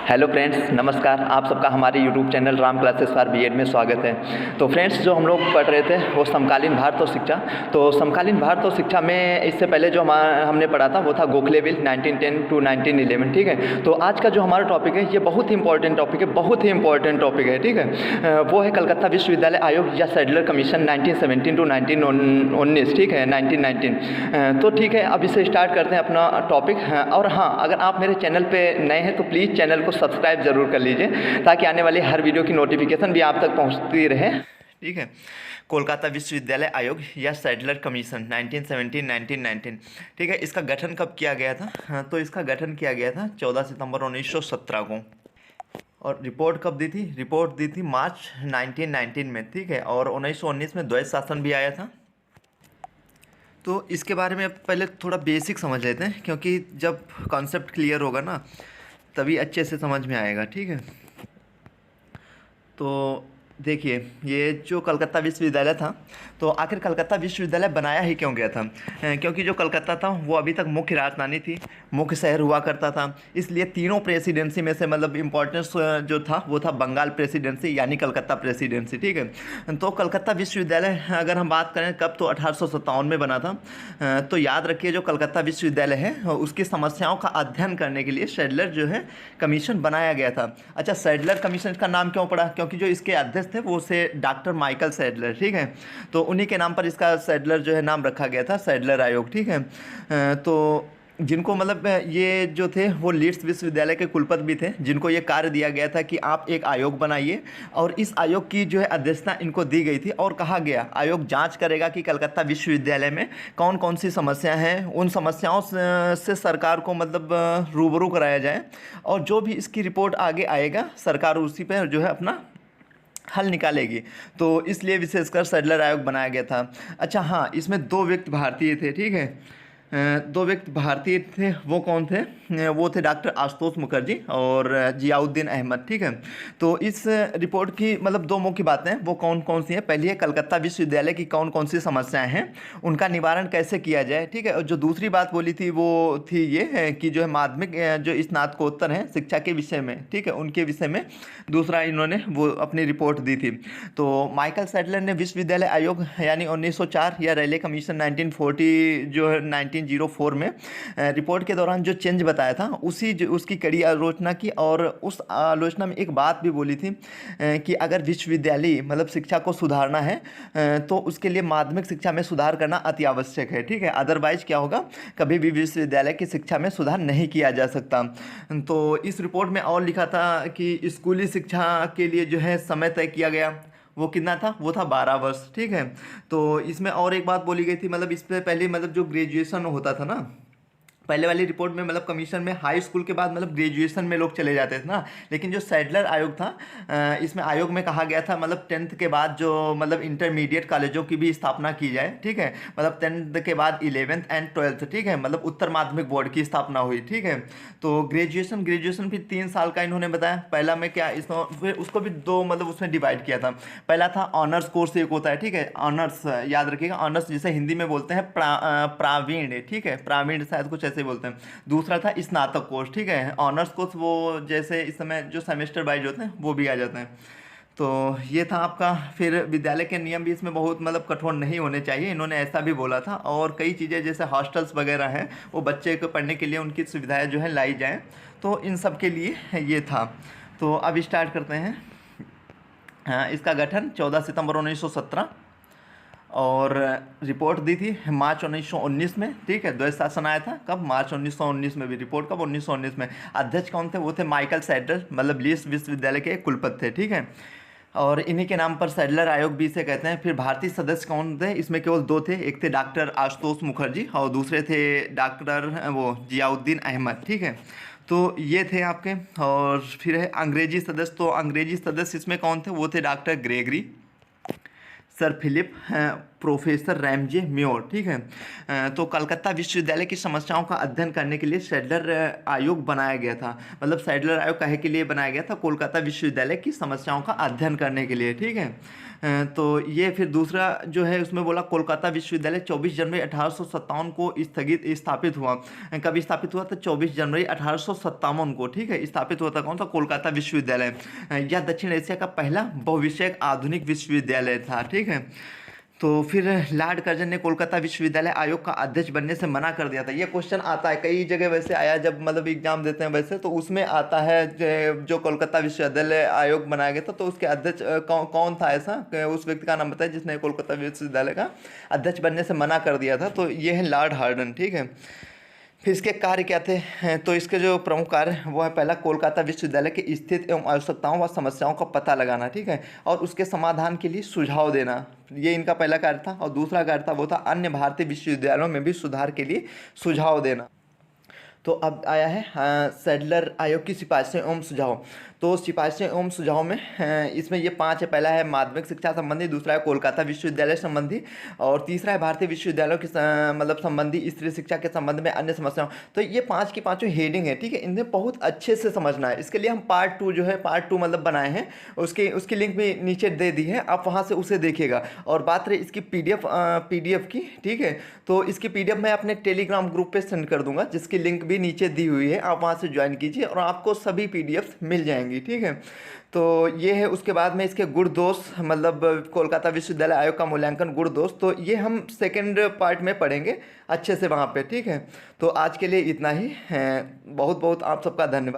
Hello friends, नमस्कार। आप सबका हमारे YouTube channel Ram classes for BEd में स्वागत है। तो फ्रेंड्स, जो हम लोग पढ़ रहे थे वो समकालीन भारत और शिक्षा। तो समकालीन भारत और शिक्षा में इससे पहले जो हमने पढ़ा था वो था गोखले बिल 1910 टू 1911। ठीक है। तो आज का जो हमारा टॉपिक है ये बहुत ही इंपॉर्टेंट टॉपिक है, बहुत ही इंपॉर्टेंट टॉपिक है। ठीक है। वो है कलकत्ता विश्वविद्यालय आयोग या सैडलर कमीशन 1917 टू 1919। ठीक है, 1919। तो ठीक है, अब इसे स्टार्ट करते हैं अपना टॉपिक। और हाँ, अगर आप मेरे चैनल पे नए हैं तो प्लीज़ चैनल को सब्सक्राइब ज़रूर कर लीजिए ताकि आने वाली हर वीडियो की नोटिफिकेशन भी आप तक पहुंचती रहे। ठीक है। कोलकाता विश्वविद्यालय आयोग या सैडलर कमीशन 1917-1919। ठीक है। इसका गठन कब किया गया था? हाँ, तो इसका गठन किया गया था 14 सितंबर 1917 को। और रिपोर्ट कब दी थी? रिपोर्ट दी थी मार्च 1919 में। ठीक है। और 1919 में द्वैध शासन भी आया था। तो इसके बारे में पहले थोड़ा बेसिक समझ लेते हैं, क्योंकि जब कॉन्सेप्ट क्लियर होगा ना तभी अच्छे से समझ में आएगा। ठीक है। तो देखिए, ये जो कलकत्ता विश्वविद्यालय था, तो आखिर कलकत्ता विश्वविद्यालय बनाया ही क्यों गया था? क्योंकि जो कलकत्ता था वो अभी तक मुख्य राजधानी थी, मुख्य शहर हुआ करता था। इसलिए तीनों प्रेसिडेंसी में से मतलब इम्पोर्टेंस जो था वो था बंगाल प्रेसिडेंसी यानी कलकत्ता प्रेसिडेंसी। ठीक है। तो कलकत्ता विश्वविद्यालय अगर हम बात करें कब, तो 1857 में बना था। तो याद रखिए, जो कलकत्ता विश्वविद्यालय है उसकी समस्याओं का अध्ययन करने के लिए सैडलर जो है कमीशन बनाया गया था। अच्छा, सैडलर कमीशन का नाम क्यों पड़ा? क्योंकि जो इसके अध्यक्ष थे वो से डॉक्टर माइकल सैडलर। ठीक है। तो उन्हीं के नाम पर इसका सैडलर जो है नाम रखा गया था, सैडलर आयोग। ठीक है। तो जिनको मतलब ये जो थे वो लीड्स विश्वविद्यालय के कुलपति भी थे, जिनको ये कार्य दिया गया था कि आप एक आयोग बनाइए। और इस आयोग की जो है अध्यक्षता इनको दी गई थी और कहा गया आयोग जांच करेगा कि कलकत्ता विश्वविद्यालय में कौन कौन सी समस्याएं हैं, उन समस्याओं से सरकार को मतलब रूबरू कराया जाए, और जो भी इसकी रिपोर्ट आगे आएगा सरकार उसी पर जो है अपना हल निकालेगी। तो इसलिए विशेषकर सैडलर आयोग बनाया गया था। अच्छा हाँ, इसमें दो व्यक्ति भारतीय थे। ठीक है। दो व्यक्ति भारतीय थे, वो कौन थे? वो थे डॉक्टर आशुतोष मुखर्जी और जियाउद्दीन अहमद। ठीक है। तो इस रिपोर्ट की मतलब दो मुख्य बातें वो कौन कौन सी हैं? पहली है कलकत्ता विश्वविद्यालय की कौन कौन सी समस्याएं हैं, उनका निवारण कैसे किया जाए। ठीक है। और जो दूसरी बात बोली थी वो थी ये है कि जो है माध्यमिक जो स्नातकोत्तर हैं शिक्षा के विषय में, ठीक है, उनके विषय में दूसरा इन्होंने वो अपनी रिपोर्ट दी थी। तो माइकल सैडलर ने विश्वविद्यालय आयोग यानी 1904 या रैले कमीशन 1940 जो है 1904 में रिपोर्ट के दौरान जो चेंज बताया था उसकी कड़ी आलोचना की। और उस आलोचना में एक बात भी बोली थी कि अगर विश्वविद्यालय मतलब शिक्षा को सुधारना है तो उसके लिए माध्यमिक शिक्षा में सुधार करना अति आवश्यक है। ठीक है। अदरवाइज क्या होगा, कभी भी विश्वविद्यालय की शिक्षा में सुधार नहीं किया जा सकता। तो इस रिपोर्ट में और लिखा था कि स्कूली शिक्षा के लिए जो है समय तय किया गया, वो कितना था? वो था 12 वर्ष। ठीक है। तो इसमें और एक बात बोली गई थी, मतलब इससे पहले मतलब जो ग्रेजुएशन होता था ना, पहले वाली रिपोर्ट में मतलब कमीशन में हाई स्कूल के बाद मतलब ग्रेजुएशन में लोग चले जाते थे ना, लेकिन जो सैडलर आयोग था इसमें आयोग में कहा गया था मतलब 10th के बाद जो मतलब इंटरमीडिएट कॉलेजों की भी स्थापना की जाए। ठीक है। मतलब 10th के बाद 11th एंड 12th, ठीक है, मतलब उत्तर माध्यमिक बोर्ड की स्थापना हुई। ठीक है। तो ग्रेजुएशन भी 3 साल का इन्होंने बताया। पहला में क्या इसमें फिर उसको भी दो मतलब उसमें डिवाइड किया था। पहला था ऑनर्स कोर्स एक होता है। ठीक है। ऑनर्स याद रखिएगा, ऑनर्स जिसे हिंदी में बोलते हैं प्रावीण्य। ठीक है, प्रावीण्य शायद कुछ ऐसे बोलते हैं। दूसरा था स्नातक कोर्स। ठीक है। ऑनर्स कोर्स वो जैसे इस समय जो सेमेस्टर वाइज होते हैं वो भी आ जाते हैं। तो ये था आपका। फिर विद्यालय के नियम भी इसमें बहुत मतलब कठोर नहीं होने चाहिए, इन्होंने ऐसा भी बोला था। और कई चीज़ें जैसे हॉस्टल्स वगैरह हैं वो बच्चे को पढ़ने के लिए उनकी सुविधाएं जो है लाई जाएँ, तो इन सब के लिए ये था। तो अब स्टार्ट करते हैं। हाँ, इसका गठन 14 सितंबर 1917 और रिपोर्ट दी थी मार्च 1919 में। ठीक है। द्वैध शासन आया था कब? मार्च 1919 में। भी रिपोर्ट कब? 1919 में। अध्यक्ष कौन थे? वो थे माइकल सैडलर, मतलब लीड्स विश्वविद्यालय के कुलपति थे। ठीक है। और इन्हीं के नाम पर सैडलर आयोग भी इसे कहते हैं। फिर भारतीय सदस्य कौन थे? इसमें केवल दो थे, एक थे डॉक्टर आशुतोष मुखर्जी और दूसरे थे डॉक्टर वो जियाउद्दीन अहमद। ठीक है। तो ये थे आपके। और फिर है अंग्रेजी सदस्य। तो अंग्रेजी सदस्य इसमें कौन थे? वो थे doctor Gregory, sir Philip professor Ramsay Muir, ठीक है। तो कलकत्ता विश्वविद्यालय की समस्याओं का अध्ययन करने के लिए सैडलर आयोग बनाया गया था। मतलब सैडलर आयोग काहे के लिए बनाया गया था? कोलकाता विश्वविद्यालय की समस्याओं का अध्ययन करने के लिए, ठीक है। तो ये फिर दूसरा जो है उसमें बोला कोलकाता विश्वविद्यालय 24 जनवरी 1857 को स्थापित हुआ। कब स्थापित हुआ था? 24 जनवरी 1857 को, ठीक है, स्थापित हुआ था। कौन सा? कोलकाता विश्वविद्यालय। यह दक्षिण एशिया का पहला बहुविषयक आधुनिक विश्वविद्यालय था, ठीक है। तो फिर लॉर्ड कर्जन ने कोलकाता विश्वविद्यालय आयोग का अध्यक्ष बनने से मना कर दिया था। ये क्वेश्चन आता है कई जगह, वैसे आया जब मतलब एग्जाम देते हैं वैसे, तो उसमें आता है जो कोलकाता विश्वविद्यालय आयोग बनाया गया था तो उसके अध्यक्ष कौन था ऐसा, उस व्यक्ति का नाम बताया जिसने कोलकाता विश्वविद्यालय का अध्यक्ष बनने से मना कर दिया था। तो ये है लॉर्ड हार्डन, ठीक है। फिर इसके कार्य क्या थे? तो इसके जो प्रमुख कार्य वो है, पहला कोलकाता विश्वविद्यालय की स्थिति एवं आवश्यकताओं व समस्याओं का पता लगाना, ठीक है, और उसके समाधान के लिए सुझाव देना। ये इनका पहला कार्य था। और दूसरा कार्य था वो था अन्य भारतीय विश्वविद्यालयों में भी सुधार के लिए सुझाव देना। तो अब आया है सैडलर आयोग की सिफारिशें एवं सुझाव। तो सिफारिशें एवं सुझाव में इसमें ये 5 है। पहला है माध्यमिक शिक्षा संबंधी, दूसरा है कोलकाता विश्वविद्यालय संबंधी, और तीसरा है भारतीय विश्वविद्यालयों की मतलब संबंधी स्त्री शिक्षा के संबंध में अन्य समस्याओं। तो ये 5 की 5 हेडिंग है, ठीक है। इन्हें बहुत अच्छे से समझना है। इसके लिए हम पार्ट 2 जो है, पार्ट 2 मतलब बनाए हैं, उसकी लिंक भी नीचे दे दी है, आप वहाँ से उसे देखिएगा। और बात रही इसकी पीडीएफ की, ठीक है, तो इसकी पीडीएफ मैं अपने टेलीग्राम ग्रुप पे सेंड कर दूंगा, जिसकी लिंक भी नीचे दी हुई है। आप वहाँ से ज्वाइन कीजिए और आपको सभी पीडीएफ मिल जाएंगी, ठीक है। तो ये है। उसके बाद में इसके गुण दोष, मतलब कोलकाता विश्वविद्यालय आयोग का मूल्यांकन गुण दोष, तो ये हम सेकंड पार्ट में पढ़ेंगे अच्छे से वहाँ पे, ठीक है। तो आज के लिए इतना ही है। बहुत बहुत आप सबका धन्यवाद।